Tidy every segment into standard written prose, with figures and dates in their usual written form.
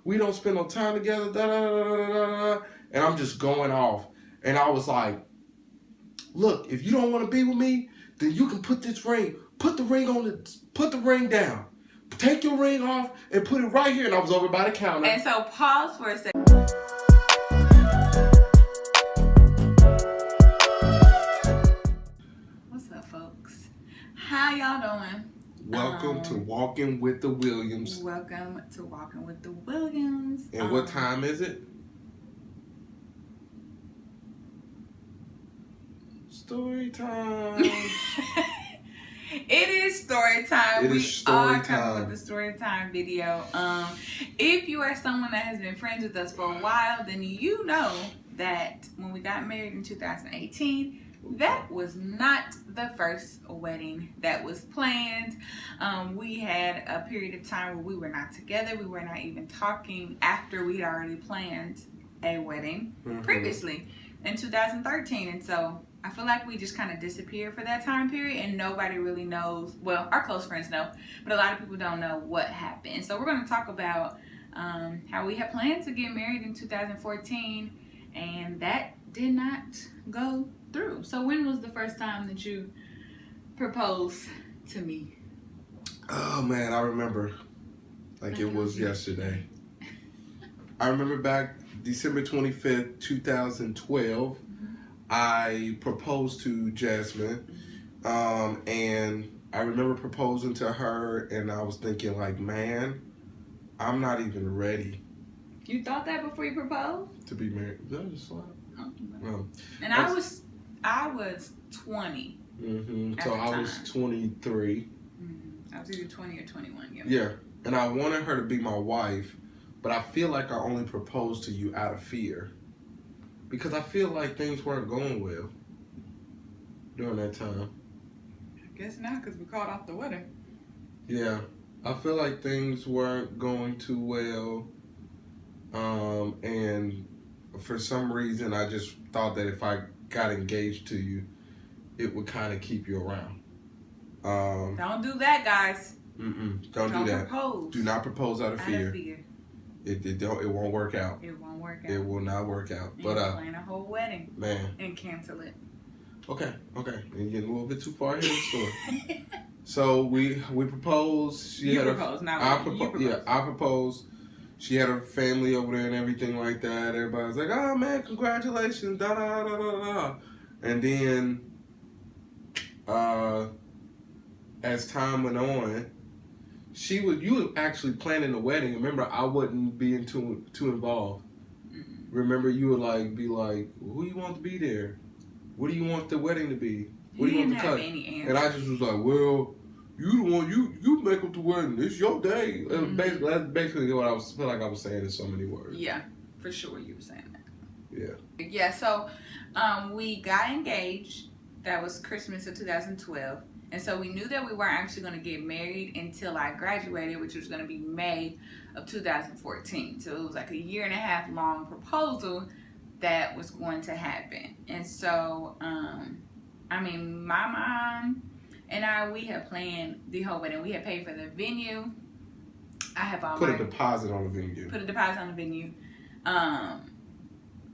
We don't spend no time together. Da, da, da, da, da, da. And I'm just going off. And I was like, look, if you don't want to be with me, then you can put this ring. Put the ring down. Take your ring off and put it right here. And I was over by the counter. And so pause for a second. What's up, folks? How y'all doing? Welcome to Walking with the Williams. Welcome to Walking with the Williams. And what time is it? Story time. It is story time. It is story are coming time. with the story time video. If you are someone that has been friends with us for a while, then you know that when we got married in 2018, that was not the first wedding that was planned. We had a period of time where we were not together. We were not even talking after we had already planned a wedding previously in 2013. And so I feel like we just kind of disappeared for that time period and nobody really knows. Well, our close friends know, but a lot of people don't know what happened. So we're going to talk about how we had planned to get married in 2014 and that did not go through. So when was the first time that you proposed to me? Oh man, I remember like it was yesterday. I remember back December 25th, 2012, I proposed to Jasmine, and I remember proposing to her, and I was thinking like, man, I'm not even ready. You thought that before you proposed? To be married. Did I just slap? And I was 20. So I was 23. I was either 20 or 21. Yeah, and I wanted her to be my wife, but I feel like I only proposed to you out of fear. Because I feel like things weren't going well during that time. I guess not, because we called off the wedding. Yeah, I feel like things weren't going too well. And for some reason, I just thought that if I got engaged to you, it would kind of keep you around. Don't do that, guys. Don't do that. Propose. Do not propose out of fear. It won't work out. It won't work out. It will not work out. And but plan a whole wedding, man, and cancel it. Okay. You're getting a little bit too far ahead of the story. So we proposed. You proposed, not I you proposed. Yeah, I proposed. She had her family over there and everything like that. Everybody was like, "Oh man, congratulations!" Da da da da da. And then, as time went on, you were actually planning the wedding. Remember, I wasn't being too involved. Remember, you would be like, who you want to be there? What do you want the wedding to be? What do you want to cut? And I just was like, well, you the one, you make up the wedding. It's your day. That's basically what I feel like I was saying in so many words. Yeah, for sure you were saying that. Yeah. Yeah, so we got engaged. That was Christmas of 2012. And so we knew that we weren't actually going to get married until I graduated, which was going to be May of 2014. So it was like a 1.5 year long proposal that was going to happen. And so, my mom and we had planned the whole wedding. We had paid for the venue. I have put a deposit on the venue. I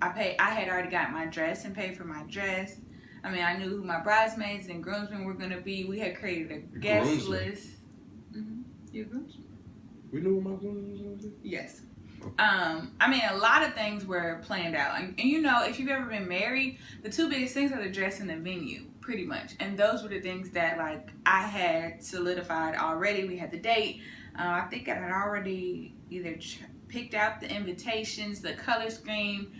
had already got my dress and paid for my dress. I knew who my bridesmaids and groomsmen were going to be. We had created a guest list. Your groomsmen? We knew who my groomsmen was going to be? Yes. A lot of things were planned out. And if you've ever been married, the two biggest things are the dress and the venue, pretty much. And those were the things that, I had solidified already. We had the date. I think I had already either picked out the invitations, the color scheme.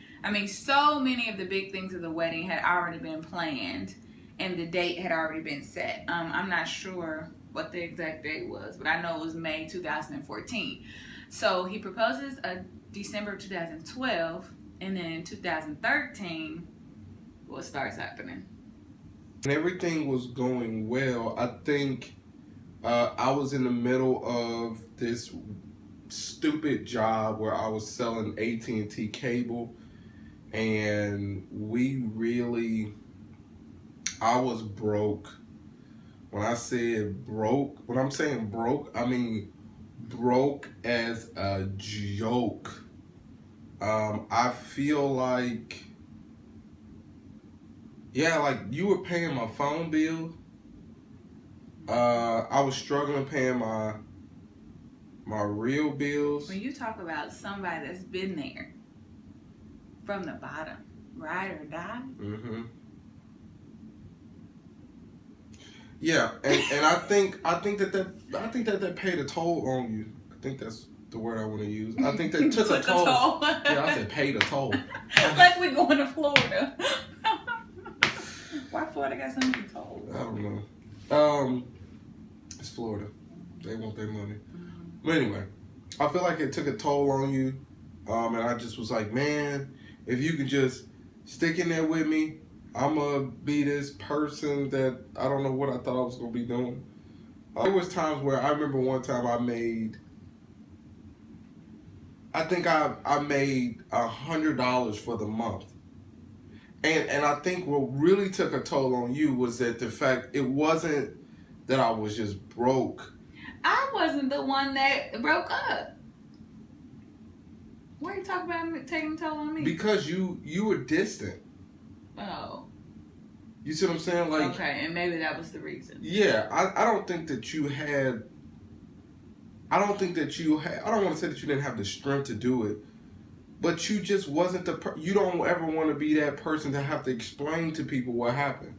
So many of the big things of the wedding had already been planned and the date had already been set. I'm not sure what the exact date was, but I know it was May 2014. So he proposes December of 2012, and then in 2013, what starts happening? And everything was going well. I think I was in the middle of this stupid job where I was selling AT&T cable. And I was broke. When I said broke, when I'm saying broke, I mean broke as a joke. I feel like, yeah, like you were paying my phone bill. I was struggling paying my real bills. When you talk about somebody that's been there from the bottom, ride or die. Mm-hmm. Yeah, and I think that paid a toll on you. I think that's the word I want to use. I think that took a toll. Yeah, I said paid a toll. Like we going to Florida. Why Florida got so many tolls? I don't know. It's Florida. They want their money. But anyway, I feel like it took a toll on you. And I just was like, man, if you could just stick in there with me, I'm going to be this person that I don't know what I thought I was going to be doing. There was times where I remember one time I made $100 for the month. And I think what really took a toll on you was that the fact it wasn't that I was just broke. I wasn't the one that broke up. Why are you talking about taking a toll on me? Because you were distant. Oh. You see what I'm saying? Like, okay, and maybe that was the reason. Yeah, I don't think that you had. I don't want to say that you didn't have the strength to do it, but you just wasn't you don't ever want to be that person to have to explain to people what happened.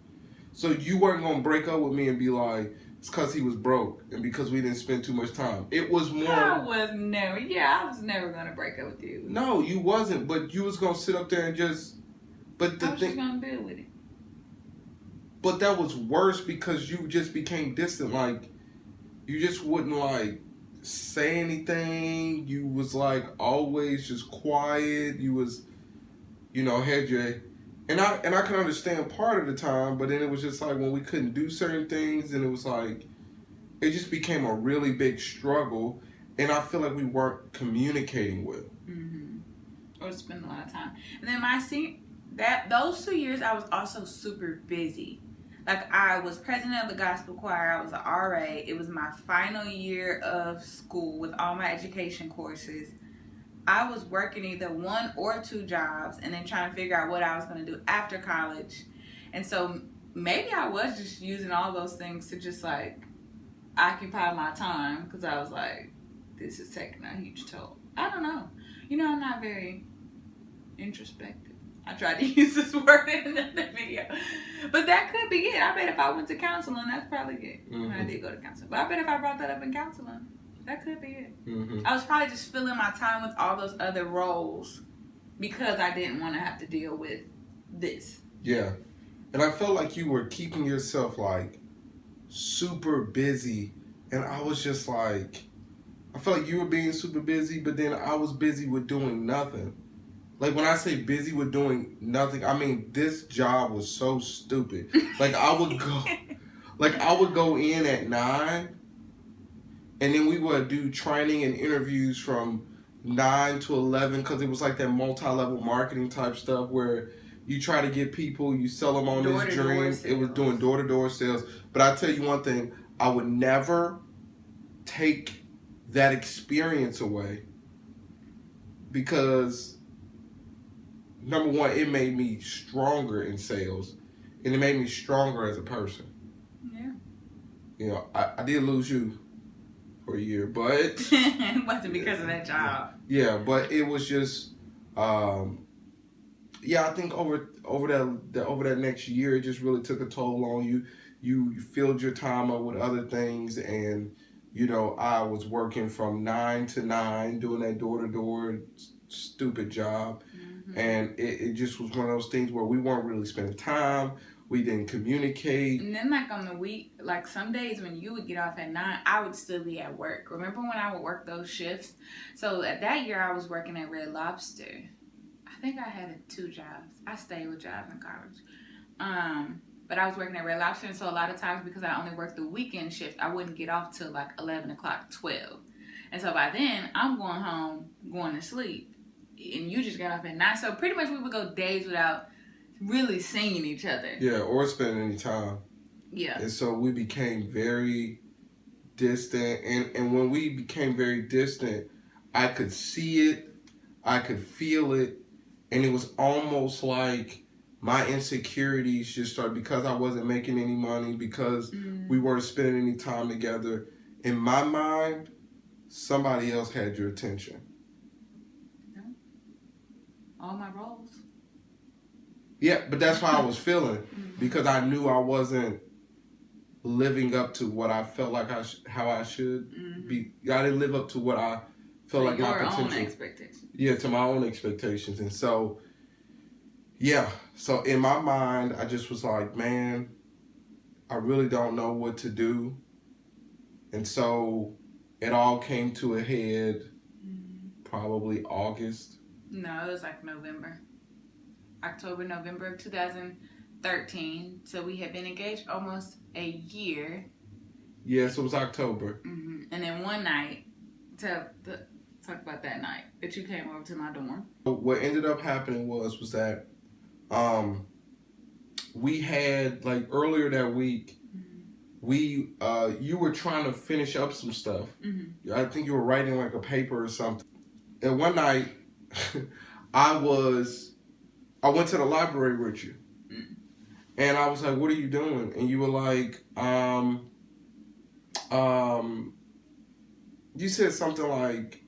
So you weren't going to break up with me and be like, it's because he was broke and because we didn't spend too much time. It was more. I was never going to break up with you. No, you wasn't, but you was going to sit up there and just. But the I was just going to deal with it. But that was worse because you just became distant. Like, you just wouldn't, like, say anything. You was, like, always just quiet. You was, had your... And I can understand part of the time, but then it was just, like, when we couldn't do certain things, and it was, like, it just became a really big struggle, and I feel like we weren't communicating well. Mm-hmm. Or spending a lot of time. And then those 2 years, I was also super busy. Like, I was president of the gospel choir. I was an RA. It was my final year of school with all my education courses. I was working either 1 or 2 jobs and then trying to figure out what I was going to do after college. And so maybe I was just using all those things to just, like, occupy my time because I was like, this is taking a huge toll. I don't know. I'm not very introspective. I tried to use this word in the video. But that could be it. I bet if I went to counseling, that's probably it. Mm-hmm. I did go to counseling. But I bet if I brought that up in counseling, that could be it. Mm-hmm. I was probably just filling my time with all those other roles because I didn't want to have to deal with this. Yeah. And I felt like you were keeping yourself, like, super busy. And I was just like, I felt like you were being super busy, but then I was busy with doing nothing. Like, when I say busy with doing nothing, I mean, this job was so stupid. Like, I would go in at 9, and then we would do training and interviews from 9 to 11, because it was like that multi-level marketing type stuff where you try to get people, you sell them on this dream. It was doing door-to-door sales. But I tell you one thing, I would never take that experience away because... Number one, it made me stronger in sales, and it made me stronger as a person. Yeah. I did lose you for a year, but it wasn't because of that job. Yeah, but it was just, I think over that next year, it just really took a toll on you. You filled your time up with other things, and I was working from 9 to 9, doing that door-to-door stupid job. And it just was one of those things where we weren't really spending time. We didn't communicate. And then, like, on the week, like, some days when you would get off at 9, I would still be at work. Remember when I would work those shifts? So, at that year, I was working at Red Lobster. I think I had 2 jobs. I stayed with jobs in college. But I was working at Red Lobster, and so a lot of times, because I only worked the weekend shift, I wouldn't get off till, like, 11 o'clock, 12. And so, by then, I'm going home, going to sleep. And you just got off at 9. So pretty much we would go days without really seeing each other. Yeah, or spending any time. Yeah. And so we became very distant, and when we became very distant, I could see it, I could feel it, and it was almost like my insecurities just started because I wasn't making any money, because we weren't spending any time together. In my mind, somebody else had your attention. All my roles. Yeah, but that's how I was feeling, because I knew I wasn't living up to what I felt like how I should be. I didn't live up to what I felt like my potential. Your own expectations. Yeah, to my own expectations. And so, yeah. So in my mind, I just was like, man, I really don't know what to do. And so it all came to a head probably August. No, it was like October, November of 2013. So we had been engaged almost a year. Yes, it was October. And then one night, talk about that night that you came over to my dorm. What ended up happening was that we had, like, earlier that week, you were trying to finish up some stuff. I think you were writing like a paper or something. And one night, I went to the library with you. And I was like, what are you doing? And you were like, you said something like,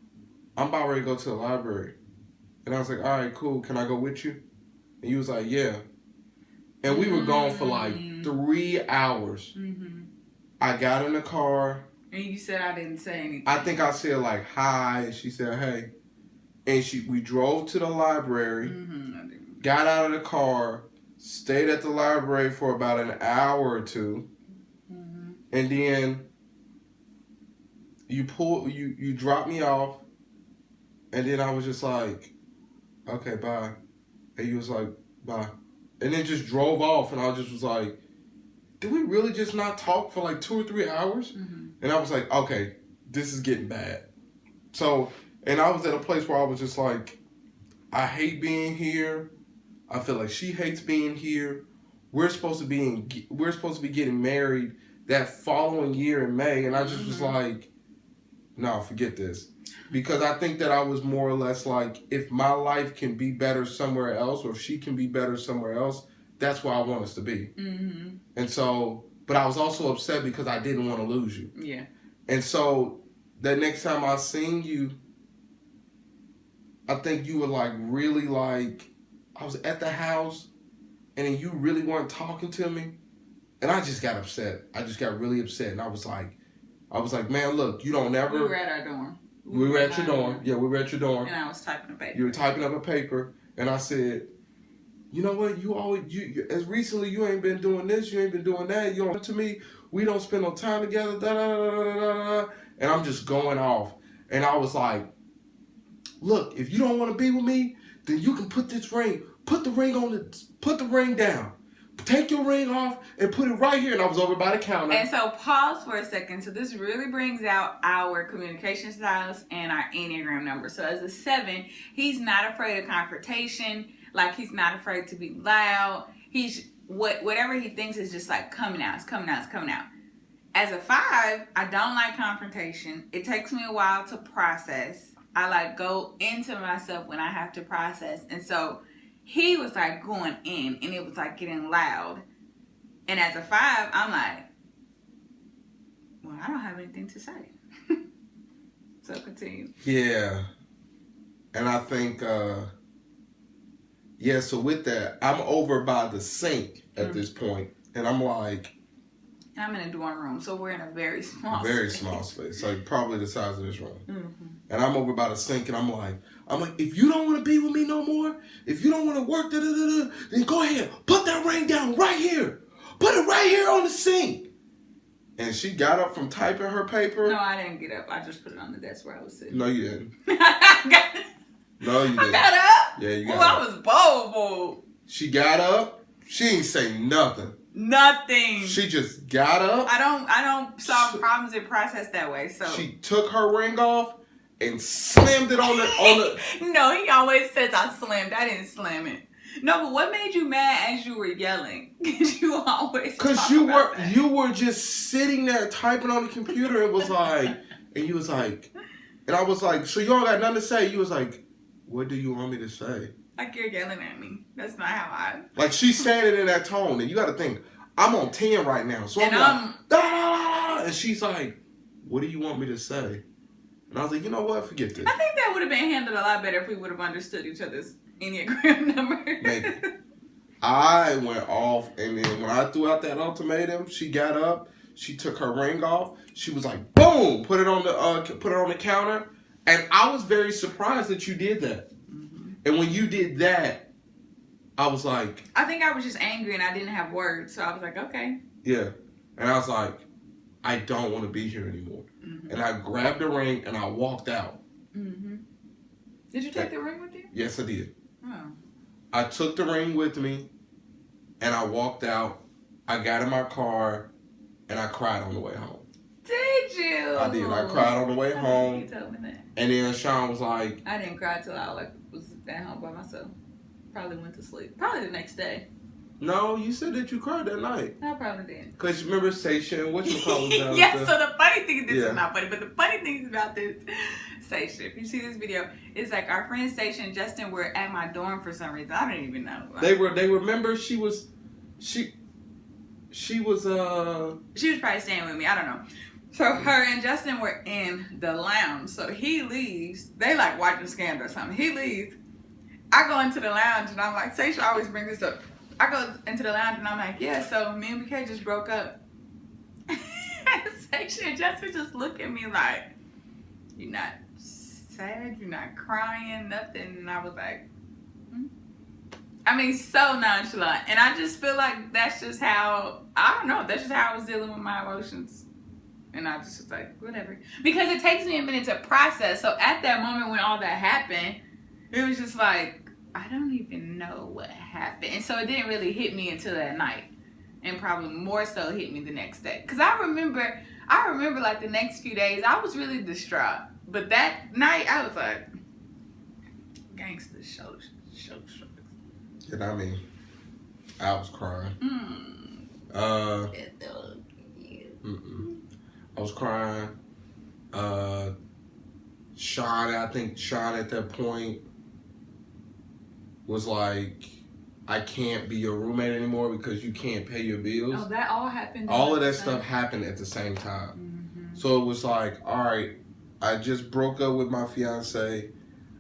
I'm about ready to go to the library. And I was like, all right, cool. Can I go with you? And you was like, yeah. And we were gone for like 3 hours. I got in the car. And you said I didn't say anything. I think I said like, hi. And she said, hey. And we drove to the library, got out of the car, stayed at the library for about an hour or two. And then you dropped me off. And then I was just like, okay, bye. And you was like, bye. And then just drove off. And I just was like, did we really just not talk for like 2 or 3 hours? And I was like, okay, this is getting bad. So, and I was at a place where I was just like, I hate being here. I feel like she hates being here. We're supposed to be getting married that following year in May. And I just was like, no, forget this. Because I think that I was more or less like, if my life can be better somewhere else, or if she can be better somewhere else, that's where I want us to be. And so, but I was also upset because I didn't want to lose you. Yeah. And so, the next time I seen you, I think you were like really like, I was at the house, and then you really weren't talking to me. And I just got upset. I just got really upset. And I was like, man, look, you don't ever. We were at our dorm. We were at your dorm. Yeah, we were at your dorm. And I was typing a paper. You were typing up a paper, and I said, you know what? As recently, you ain't been doing this, you ain't been doing that. You don't to me. We don't spend no time together. Da, da, da, da, da, da. And I'm just going off. And I was like, look, if you don't want to be with me, then you can put this ring. Put the ring down. Take your ring off and put it right here. And I was over by the counter. And so pause for a second. So this really brings out our communication styles and our Enneagram number. So as a 7, he's not afraid of confrontation. Like, he's not afraid to be loud. He's whatever he thinks is just like coming out. It's coming out. It's coming out. As a 5, I don't like confrontation. It takes me a while to process. I like go into myself when I have to process. And so he was like going in, and it was like getting loud. And as a 5, I'm like, well, I don't have anything to say. So continue. Yeah. And I think, so with that, I'm over by the sink at this point, and I'm like, I'm in a dorm room, so we're in a very small space, like probably the size of this room. And I'm over by the sink, and I'm like, if you don't want to be with me no more, if you don't want to work, then go ahead, put that ring down right here. Put it right here on the sink. And she got up from typing her paper. No, I didn't get up. I just put it on the desk where I was sitting. No, you didn't. No, you didn't. I got up. Yeah, you got up. I was bold. She got up. She ain't say nothing. Nothing. She just got up. I don't solve problems and process that way. So she took her ring off and slammed it on the. No, he always says I slammed. I didn't slam it. No, but what made you mad as you were yelling? Because you always Because talk you about were that. you were just sitting there typing on the computer. It was like, and you was like, and I was like, so you all got nothing to say? You was like, what do you want me to say? Like you're yelling at me. That's not how I. Like she's saying it in that tone, and you got to think, I'm on 10 right now, so I'm And like, "Ah!" And she's like, what do you want me to say? And I was like, you know what? Forget this. I think that would have been handled a lot better if we would have understood each other's Enneagram number. Maybe. I went off, and then when I threw out that ultimatum, she got up, she took her ring off, she was like, boom, put it on the counter, and I was very surprised that you did that. Mm-hmm. And when you did that, I was like, I think I was just angry and I didn't have words, so I was like, okay. yeah, and I was like, I don't want to be here anymore. Mm-hmm. And I grabbed the ring and I walked out. Mm-hmm. Did you take the ring with you? Yes, I did. Oh. I took the ring with me, and I walked out. I got in my car, and I cried on the way home. Did you? I did. I cried on the way home. You told me that. And then Sean was like, I didn't cry till I was at home by myself. Probably went to sleep. Probably the next day. no, you said that you cried that night. I probably didn't. Because remember Station, whatchamacallit was down Yeah, there? so the funny thing, this Yeah. is not funny, but the funny thing about this Station, if you see this video, it's like our friend Station and Justin were at my dorm for some reason. I don't even know. Like, They remember she was she was probably staying with me. I don't know. So her and Justin were in the lounge. So he leaves. They like watching Scandal or something. He leaves. I go into the lounge and I'm like, Station always brings this up. I go into the lounge and I'm like, yeah, so me and BK just broke up. Station and Justin just look at me like, you're not sad, you're not crying, nothing. And I was like, I mean, so nonchalant. And I just feel like that's just how, I don't know, that's just how I was dealing with my emotions. And I just was like, whatever. Because it takes me a minute to process. So at that moment when all that happened, it was just like, I don't even know what happened. And so it didn't really hit me until that night. And probably more so hit me the next day. Because I remember like the next few days, I was really distraught. But that night, I was like, gangster show. and I mean, I was crying. I was crying. I think Sean at that point was like, I can't be your roommate anymore because you can't pay your bills. Oh, that all happened. All of that stuff happened at the same time. Mm-hmm. So it was like, all right, I just broke up with my fiance.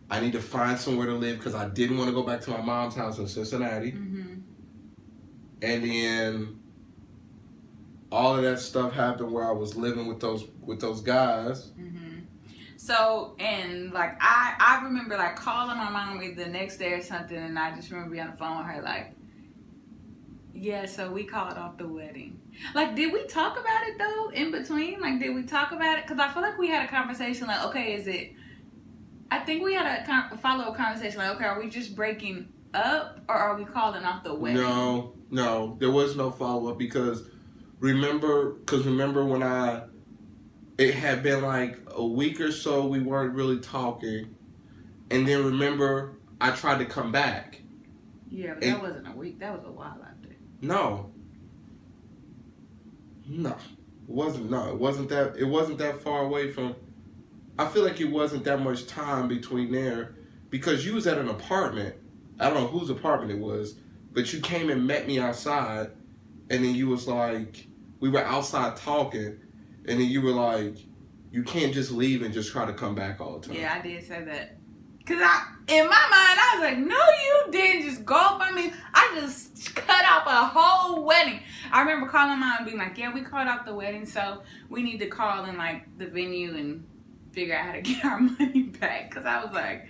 I need to find somewhere to live because I didn't want to go back to my mom's house in Cincinnati. Mm-hmm. And then all of that stuff happened where I was living with those guys. Mm-hmm. So, and like I remember like calling my mom the next day or something, and I just remember being on the phone with her like, yeah, so we called off the wedding. Like, did we talk about it though in between? Like, did we talk about it? Because I feel like we had a conversation like, okay, is it? I think we had a follow-up conversation like, okay, are we just breaking up or are we calling off the wedding? No, there was no follow-up because remember when it had been like a week or so we weren't really talking, and then remember I tried to come back. Yeah, but that wasn't a week. That was a while after. No, it wasn't that far away from. I feel like it wasn't that much time between there because you was at an apartment. I don't know whose apartment it was, but you came and met me outside, and then you was like, we were outside talking, and then you were like, you can't just leave and just try to come back all the time. Yeah, I did say that. Because in my mind, I was like, no, you didn't just go up on me. I just cut off a whole wedding. I remember calling mom and being like, yeah, we called off the wedding, so we need to call in like the venue and figure out how to get our money back. Because I was like,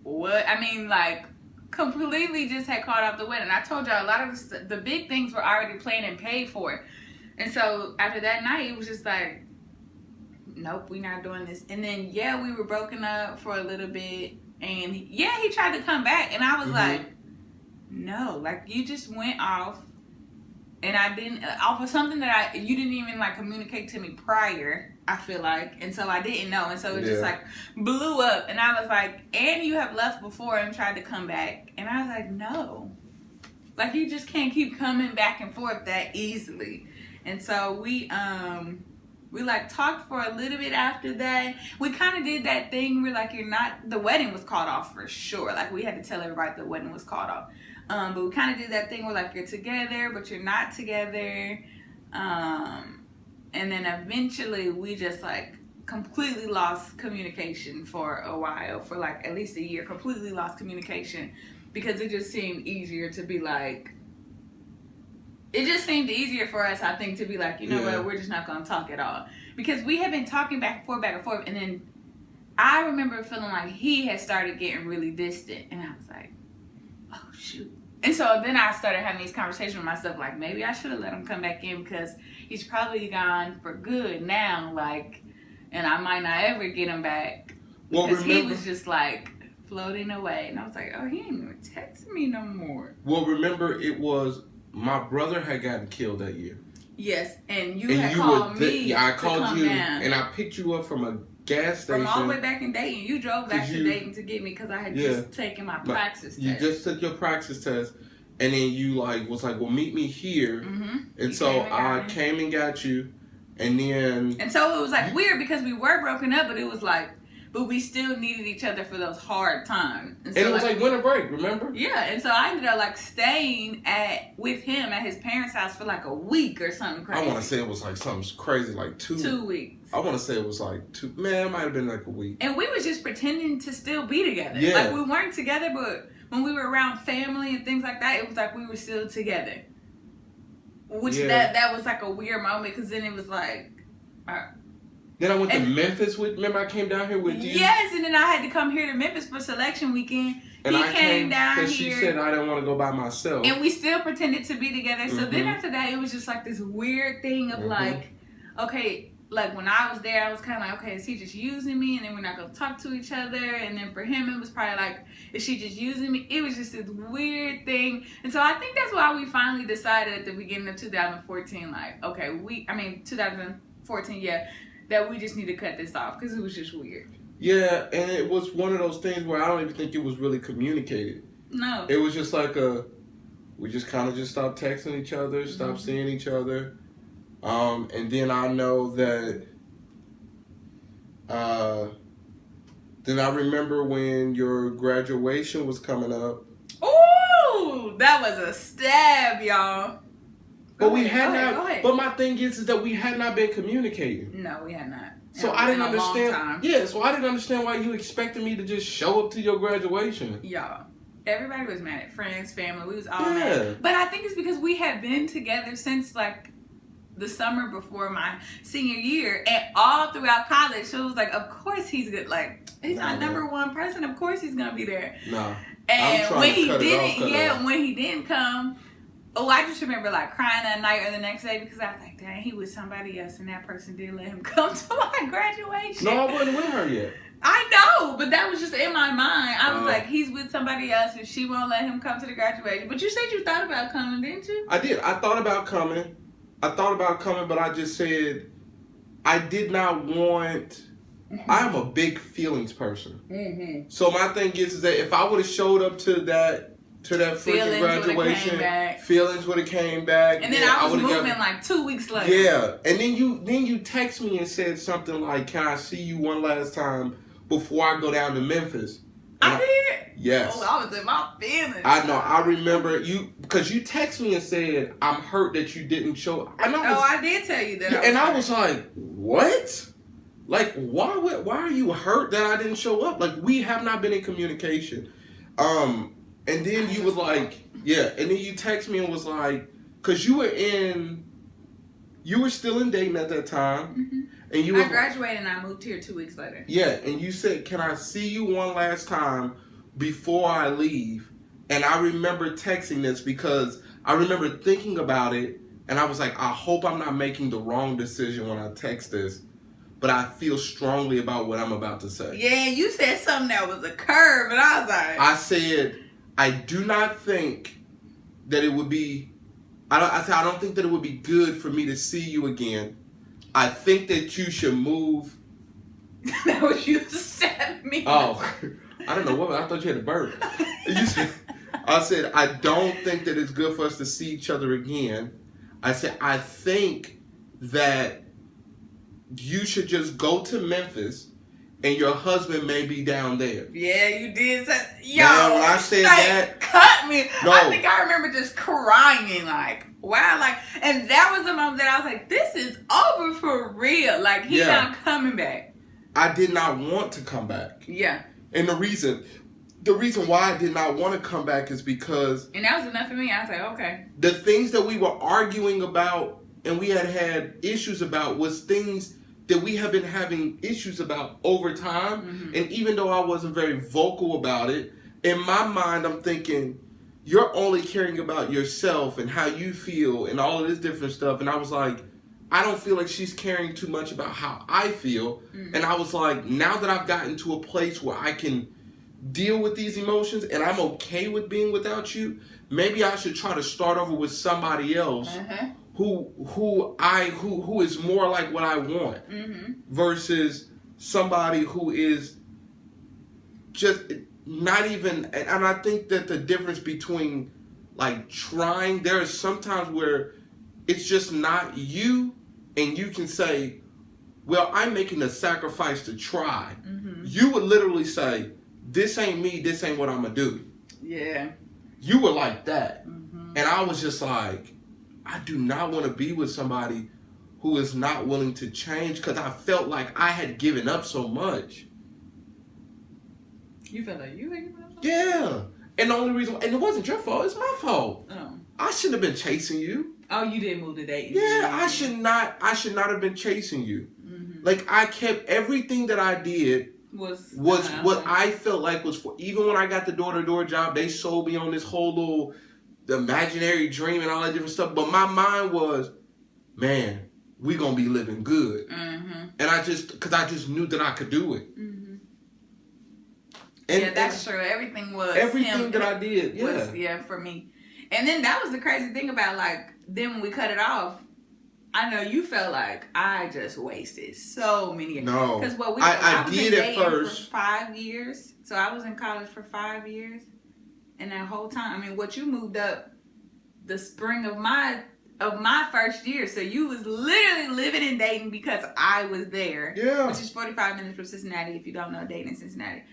what? I mean, like, completely just had called off the wedding. I told y'all a lot of the big things were already planned and paid for. And so after that night, it was just like, nope, we're not doing this. And then, yeah, we were broken up for a little bit. And, yeah, he tried to come back. And I was like, no. Like, you just went off and I didn't off of something that you didn't even like communicate to me prior. I feel like, and so I didn't know, and so it just like blew up, and I was like, and you have left before and tried to come back, and I was like, no, like you just can't keep coming back and forth that easily, and so we like talked for a little bit after that. We kind of did that thing where like the wedding was called off for sure. Like we had to tell everybody the wedding was called off. But we kind of did that thing where like you're together, but you're not together. And then eventually we just like completely lost communication for a while, for like at least a year, completely lost communication because it just seemed easier to be like, it just seemed easier for us, I think, to be like, you know what, we're just not going to talk at all. Because we had been talking back and forth, and then I remember feeling like he had started getting really distant, and I was like, oh, shoot. And so then I started having these conversations with myself, like, maybe I should have let him come back in because he's probably gone for good now, like, and I might not ever get him back. Because he was just, like, floating away. And I was like, oh, he ain't even texting me no more. Well, remember, it was... my brother had gotten killed that year. Yes, and you had called me. I called you, down. and I picked you up from a gas station. From all the way back in Dayton. You drove back to Dayton to get me because I had just taken my praxis test. You just took your praxis test, and then you was like, well, meet me here. Mm-hmm. And so I came and got you, and then... and so it was like weird because we were broken up, but it was like... but we still needed each other for those hard times. And, so it was like winter break, remember? Yeah, and so I ended up like staying with him at his parents' house for like a week or something crazy. I want to say it was like something crazy, like 2 weeks. I want to say it was like 2, man, it might have been like a week. And we was just pretending to still be together. Yeah. Like we weren't together, but when we were around family and things like that, it was like we were still together. Which that was like a weird moment because then it was like... then I went to Memphis remember I came down here with you? Yes, and then I had to come here to Memphis for selection weekend. And he came down here. because she said I didn't want to go by myself. And we still pretended to be together. So then after that, it was just like this weird thing of like, okay, like when I was there, I was kind of like, okay, is he just using me? And then we're not going to talk to each other. And then for him, it was probably like, is she just using me? It was just this weird thing. And so I think that's why we finally decided at the beginning of 2014, like, okay, 2014, yeah, that we just need to cut this off because it was just weird. Yeah, and it was one of those things where I don't even think it was really communicated. No. It was just like we just kind of just stopped texting each other, stopped seeing each other. And then I know that, then I remember when your graduation was coming up. Ooh, that was a stab, y'all. But we had not. But my thing is that we had not been communicating. No, we had not. So I didn't understand. Yeah, so I didn't understand why you expected me to just show up to your graduation. Y'all, everybody was mad at friends, family. We was all mad. But I think it's because we had been together since like the summer before my senior year, and all throughout college. So it was like, of course he's good. Like he's our number one person. Of course he's gonna be there. No. And when he didn't, when he didn't come. Oh, I just remember like crying that night or the next day because I was like, dang, he was somebody else and that person didn't let him come to my graduation. No, I wasn't with her yet. I know, but that was just in my mind. I was like, he's with somebody else and she won't let him come to the graduation. But you said you thought about coming, didn't you? I did. I thought about coming, but I just said I did not want... I'm a big feelings person. Mm-hmm. So my thing is that if I would have showed up to that freaking graduation, feelings would have came back. And then I was moving like 2 weeks later. Yeah, and then you text me and said something like, "Can I see you one last time before I go down to Memphis?" And I did. Yes. Oh, I was in my feelings. I know. I remember you because you texted me and said, "I'm hurt that you didn't show." I did tell you that. I was like, "What? Like, why are you hurt that I didn't show up? Like, we have not been in communication." And then you was like, and then you text me and was like, because you were still in Dayton at that time. And I graduated and I moved here 2 weeks later. Yeah, and you said, can I see you one last time before I leave? And I remember texting this because I remember thinking about it, and I was like, I hope I'm not making the wrong decision when I text this, but I feel strongly about what I'm about to say. Yeah, you said something that was a curve, and I was like... I said... I do not think that it would be I said, I don't think that it would be good for me to see you again. I think that you should move. That was you stabbed me. Oh, I don't know what. I thought you had a burp. I said, I don't think that it's good for us to see each other again. I said, I think that you should just go to Memphis and your husband may be down there. Yeah, you did say, yo, Now, when I said that, cut me. No. I think I remember just crying, like, wow, like, and that was the moment that I was like, this is over for real. Like, he's not coming back. I did not want to come back. Yeah. And the reason why I did not want to come back is because... And that was enough for me. I was like, okay. The things that we were arguing about and we had issues about was things that we have been having issues about over time. Mm-hmm. And even though I wasn't very vocal about it, in my mind I'm thinking, you're only caring about yourself and how you feel and all of this different stuff. And I was like, I don't feel like she's caring too much about how I feel. Mm-hmm. And I was like, now that I've gotten to a place where I can deal with these emotions and I'm okay with being without you, maybe I should try to start over with somebody else. Mm-hmm. who is more like what I want, mm-hmm. versus somebody who is just not even. And I think that the difference between like trying, there are sometimes where it's just not you, and you can say, well, I'm making a sacrifice to try. Mm-hmm. You would literally say, this ain't me, this ain't what I'm gonna do. Yeah. You were like that. Mm-hmm. And I was just like, I do not want to be with somebody who is not willing to change, because I felt like I had given up so much. You felt like you had given up so much? Yeah. And the only reason, and it wasn't your fault, it's my fault. Oh. I shouldn't have been chasing you. Oh, you didn't move to date. Yeah, I should not have been chasing you. Mm-hmm. Like, I kept everything that I did was what I felt like was for. Even when I got the door-to-door job, they sold me on this whole little imaginary dream and all that different stuff. But my mind was, man, we gonna be living good. Mm-hmm. And because I just knew that I could do it. Mm-hmm. And, yeah, that's true. Everything that I did. Yeah, was, for me. And then that was the crazy thing about, like, then when we cut it off, I know you felt like I just wasted so many years. No, because I did at first for 5 years. So I was in college for 5 years. And that whole time, I mean, you moved up the spring of my first year. So you was literally living in Dayton because I was there. Yeah. Which is 45 minutes from Cincinnati, if you don't know Dayton and Cincinnati.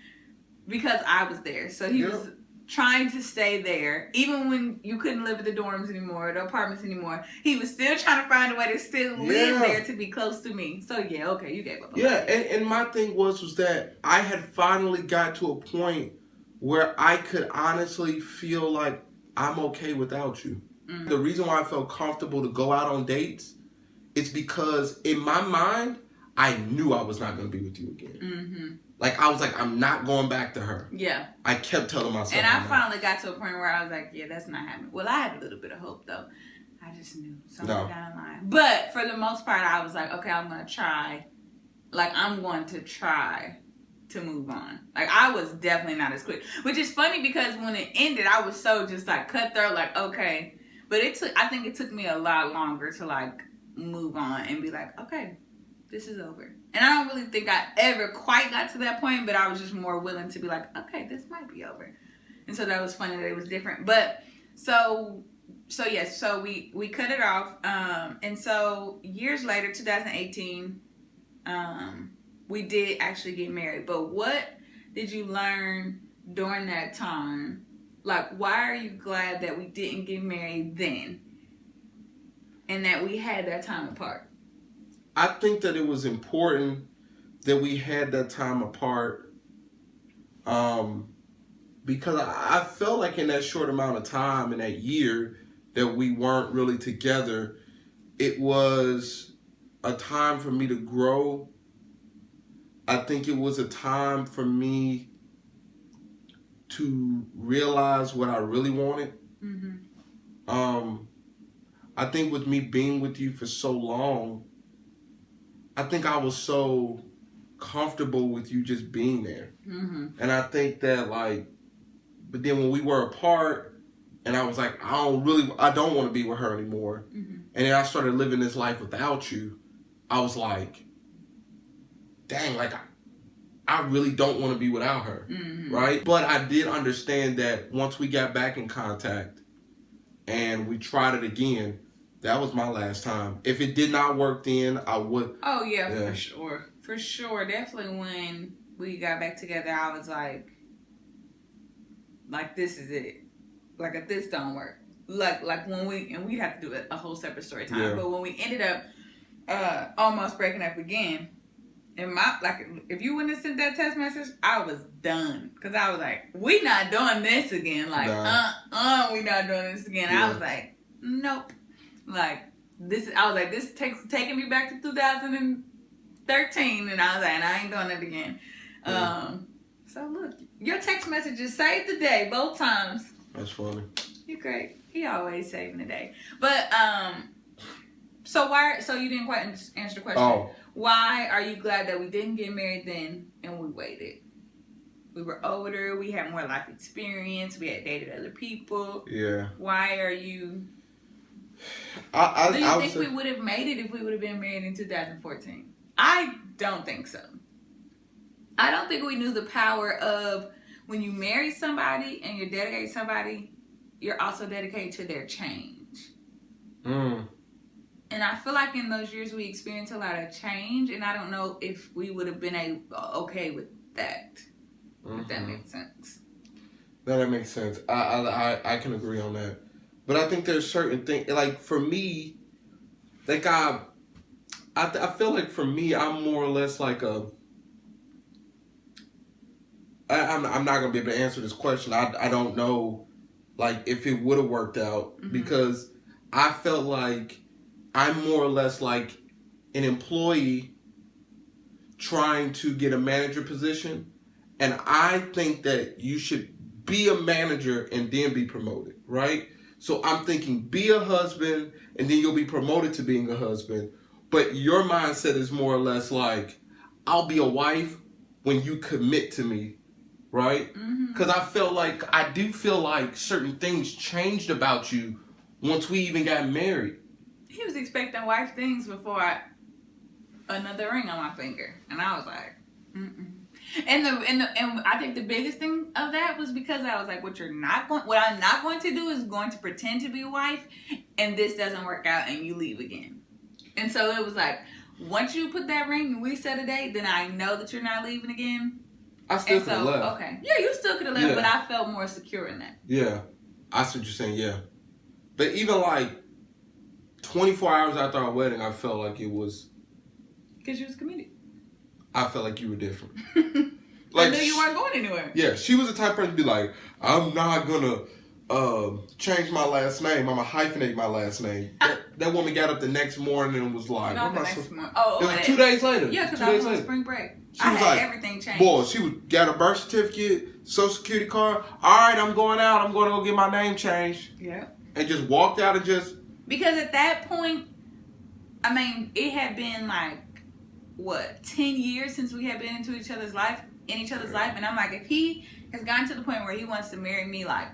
Because I was there. So he was trying to stay there. Even when you couldn't live at the dorms anymore, the apartments anymore, he was still trying to find a way to still live there to be close to me. So yeah, okay, you gave up. And my thing was that I had finally got to a point where I could honestly feel like I'm okay without you. Mm-hmm. The reason why I felt comfortable to go out on dates is because in my mind, I knew I was not going to be with you again. Mm-hmm. Like, I was like, I'm not going back to her. Yeah. I kept telling myself. And I finally got to a point where I was like, yeah, that's not happening. Well, I had a little bit of hope, though. I just knew somewhere down the line. But for the most part, I was like, okay, I'm going to try. Like, I'm going to try to move on. Like, I was definitely not as quick. Which is funny because when it ended, I was so just like cutthroat, like, okay. But I think it took me a lot longer to like move on and be like, okay, this is over. And I don't really think I ever quite got to that point, but I was just more willing to be like, okay, this might be over. And so that was funny that it was different. But so yes, so we cut it off. And so years later, 2018, we did actually get married. But what did you learn during that time? Like, why are you glad that we didn't get married then? And that we had that time apart? I think that it was important that we had that time apart, because I felt like in that short amount of time, in that year that we weren't really together, it was a time for me to grow. I think it was a time for me to realize what I really wanted. Mm-hmm. I think with me being with you for so long, I think I was so comfortable with you just being there. Mm-hmm. And I think that, like, but then when we were apart, and I was like, I don't want to be with her anymore. Mm-hmm. And then I started living this life without you. I was like, dang, like I really don't want to be without her, right? But I did understand that once we got back in contact and we tried it again, that was my last time. If it did not work then, I would. Oh yeah, for sure. Definitely when we got back together, I was like this is it. Like if this don't work, like when we have to do a whole separate story time. Yeah. But when we ended up almost breaking up again. And if you wouldn't have sent that text message, I was done. Because I was like, we not doing this again. Like, we not doing this again. Yeah. I was like, nope. Like, this is taking me back to 2013. And I was like, I ain't doing it again. Yeah. So, look, your text messages saved the day both times. That's funny. You're great. He always saving the day. But, so you didn't quite answer the question. Oh. Why are you glad that we didn't get married then and we waited? We were older. We had more life experience. We had dated other people. Yeah. Why are you... Do you think we would have made it if we would have been married in 2014? I don't think so. I don't think we knew the power of when you marry somebody and you dedicate somebody, you're also dedicated to their change. And I feel like in those years we experienced a lot of change, and I don't know if we would have been okay with that. If that makes sense. That makes sense. I can agree on that. But I think there's certain things, like for me, like I feel like for me, I'm more or less like I'm not going to be able to answer this question. I don't know, like, if it would have worked out, because I felt like I'm more or less like an employee trying to get a manager position. And I think that you should be a manager and then be promoted, right? So I'm thinking be a husband and then you'll be promoted to being a husband. But your mindset is more or less like, I'll be a wife when you commit to me, right? Because I do feel like certain things changed about you once we even got married. He was expecting wife things before another ring on my finger, and I was like, And I think the biggest thing of that was because I was like, what I'm not going to do is going to pretend to be a wife, and this doesn't work out, and you leave again. And so it was like, once you put that ring and we set a date, then I know that you're not leaving again. I still could have left. Okay, yeah, you still could have left, but I felt more secure in that. Yeah, I see what you're saying. Yeah, but even like 24 hours after our wedding, I felt like it was because you was committed. I felt like you were different. Like, I knew you weren't going anywhere. Yeah, she was the type of person to be like, I'm not gonna change my last name. I'm gonna hyphenate my last name. That woman got up the next morning and was like, not the next morning. Oh, it was 2 days later. Yeah, because I was on spring break. I had like, everything changed. Boy, she got a birth certificate, social security card. All right, I'm going out. I'm going to go get my name changed. Yeah. And just walked out and just... Because at that point, I mean, it had been like, 10 years since we had been in each other's life. And I'm like, if he has gotten to the point where he wants to marry me, like,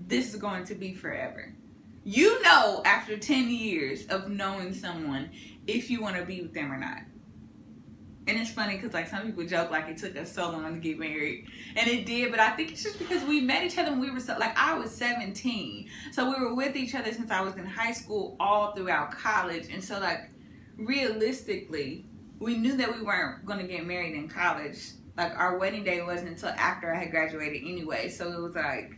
this is going to be forever. You know, after 10 years of knowing someone, if you want to be with them or not. And it's funny because, like, some people joke, like, it took us so long to get married. And it did, but I think it's just because we met each other when we were I was 17. So we were with each other since I was in high school all throughout college. And so, like, realistically, we knew that we weren't going to get married in college. Like, our wedding day wasn't until after I had graduated anyway. So it was like,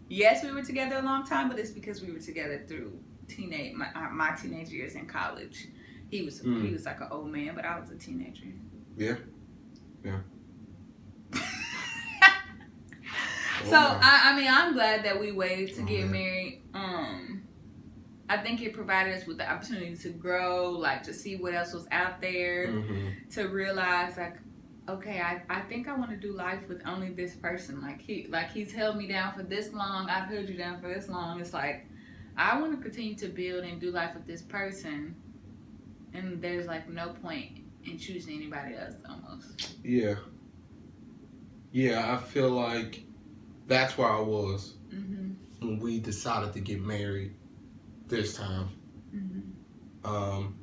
yes, we were together a long time, but it's because we were together through my teenage years in college. He was like an old man, but I was a teenager. Yeah. So I mean, I'm glad that we waited to get married. I think it provided us with the opportunity to grow, like to see what else was out there, to realize like, okay, I think I want to do life with only this person. He's held me down for this long. I've held you down for this long. It's like, I want to continue to build and do life with this person. And there's like no point in choosing anybody else almost. Yeah. Yeah, I feel like That's where I was Mhm. when we decided to get married this time. Mhm.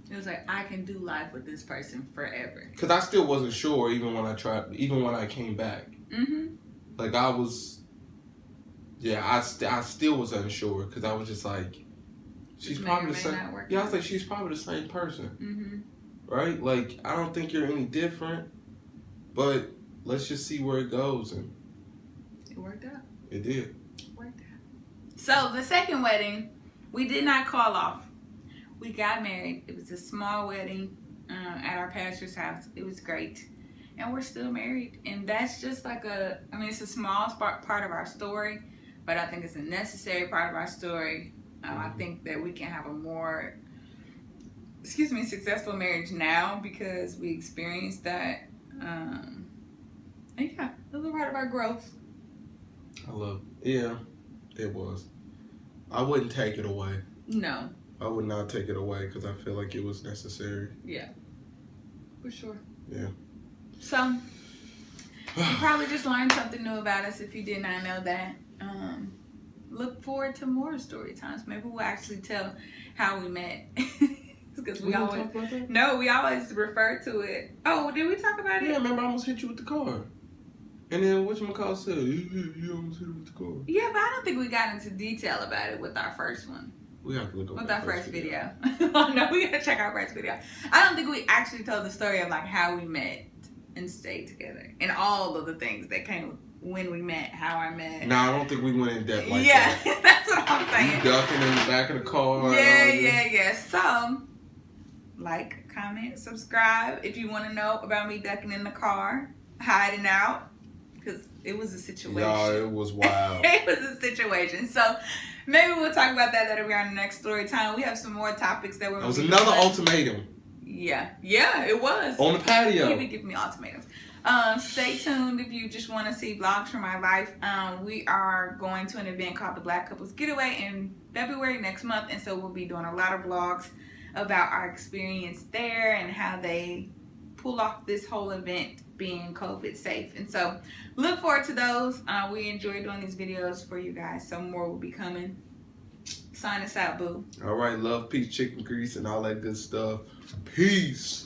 It was like, I can do life with this person forever. Because I still wasn't sure even when I came back. Mhm. Like I was, I still was unsure because I was just like, she's probably the same. Yeah, I was like, she's probably the same person. Mhm. Right? Like, I don't think you're any different, but let's just see where it goes. And it worked out. It did. Worked out. So the second wedding, we did not call off. We got married. It was a small wedding at our pastor's house. It was great. And we're still married. And that's just like it's a small part of our story, but I think it's a necessary part of our story. I think that we can have a more, successful marriage now because we experienced that. And yeah, it was a part of our growth. Yeah, it was. I wouldn't take it away. No. I would not take it away because I feel like it was necessary. Yeah, for sure. Yeah. So, you probably just learned something new about us if you did not know that. Look forward to more story times. Maybe we'll actually tell how we met. Because we always talk about that? No, we always refer to it. Oh, did we talk about it? Yeah, remember I almost hit you with the car. And then whatchamacallit said, you almost hit me with the car. Yeah, but I don't think we got into detail about it with our first one. We have to look up with our first video. No, we gotta check our first video. I don't think we actually told the story of like how we met and stayed together and all of the things that came when we met, how I met. No, I don't think we went in depth like that. Yeah, that's what I'm saying. You ducking in the back of the car. Yeah. So, like, comment, subscribe if you want to know about me ducking in the car, hiding out, because it was a situation. Y'all, it was wild. It was a situation. So, maybe we'll talk about that. That'll be our next story time. We have some more topics that we're. That was another ultimatum. Yeah, it was. On the patio. He be giving me ultimatums. Stay tuned if you just want to see vlogs from my life. We are going to an event called the Black Couples Getaway in February next month, and so we'll be doing a lot of vlogs about our experience there and how they pull off this whole event being COVID safe. And so look forward to those. We enjoy doing these videos for you guys, so more will be coming. Sign us out, boo. All right, love, peace, chicken grease, and all that good stuff. Peace.